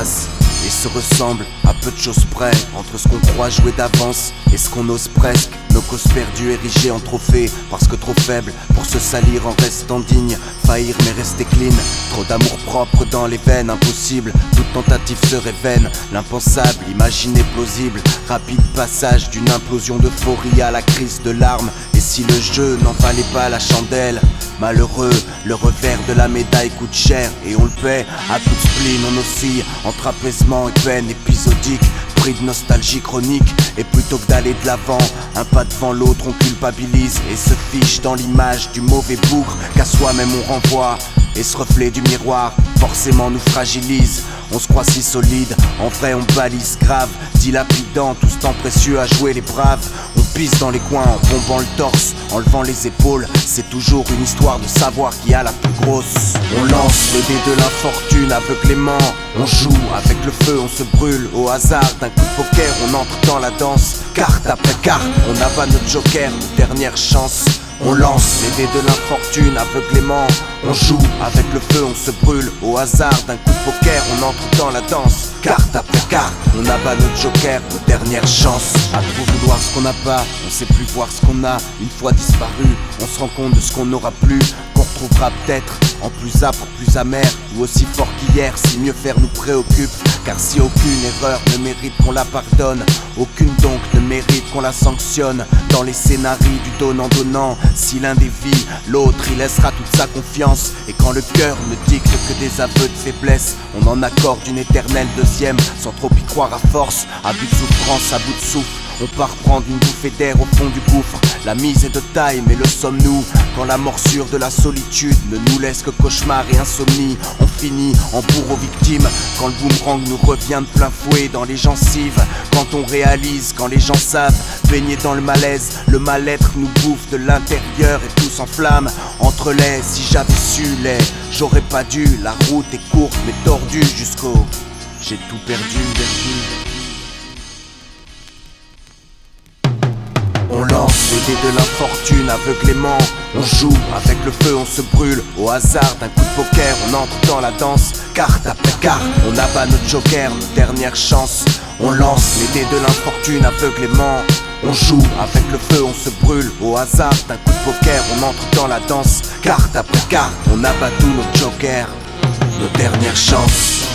face et se ressemblent à peu de choses près. Entre ce qu'on croit jouer d'avance et ce qu'on ose presque. Nos causes perdues érigées en trophées parce que trop faibles pour se salir en restant digne. Faillir mais rester clean. Trop d'amour propre dans les veines. Impossible, toute tentative serait vaine. L'impensable, imaginé plausible. Rapide passage d'une implosion d'euphorie à la crise de larmes. Et si le jeu n'en valait pas la chandelle, malheureux, le revers de la médaille coûte cher et on le paie à coup de spleen. On oscille entre apaisement et peine épisodique, pris de nostalgie chronique. Et plutôt que d'aller de l'avant, un pas devant l'autre, on culpabilise et se fiche dans l'image du mauvais bougre qu'à soi-même on renvoie. Et ce reflet du miroir forcément nous fragilise. On se croit si solide, en vrai on balise grave, dilapidant tout ce temps précieux à jouer les braves. On pisse dans les coins en bombant le torse, en levant les épaules. C'est toujours une histoire de savoir qui a la plus grosse. On lance le dé de l'infortune aveuglément. On joue avec le feu, on se brûle au hasard d'un coup de poker. On entre dans la danse, carte après carte. On abat notre joker, notre dernière chance. On lance les dés de l'infortune aveuglément. On joue avec le feu, on se brûle au hasard d'un coup de poker. On entre dans la danse, carte après carte. On abat notre joker, notre dernière chance. À trop vouloir ce qu'on n'a pas, on sait plus voir ce qu'on a. Une fois disparu, on se rend compte de ce qu'on n'aura plus, qu'on retrouvera peut-être en plus âpre, plus amer, ou aussi fort qu'hier, si mieux faire nous préoccupe. Car si aucune erreur ne mérite qu'on la pardonne, aucune donc ne mérite qu'on la sanctionne. Dans les scénarios du donnant-donnant, si l'un dévie, l'autre y laissera toute sa confiance. Et quand le cœur ne dicte que des aveux de faiblesse, on en accorde une éternelle deuxième, sans trop y croire à force. À bout de souffrance, à bout de souffle, on part prendre une bouffée d'air au fond du gouffre. La mise est de taille, mais le sommes-nous quand la morsure de la solitude ne nous laisse que cauchemar et insomnie. On finit en bourreau victime quand le boomerang nous revient de plein fouet dans les gencives. Quand on réalise, quand les gens savent, baigner dans le malaise, le mal-être nous bouffe de l'intérieur et tout s'enflamme. Entre les, si j'avais su les, j'aurais pas dû. La route est courte mais tordue jusqu'au j'ai tout perdu, On lance les dés de l'infortune aveuglément. On joue avec le feu, on se brûle au hasard d'un coup de poker. On entre dans la danse, carte après carte. On abat notre joker, notre dernière chance. On lance les dés de l'infortune aveuglément. On joue avec le feu, on se brûle au hasard d'un coup de poker. On entre dans la danse, carte après carte. On abat tous nos jokers, nos dernières chances.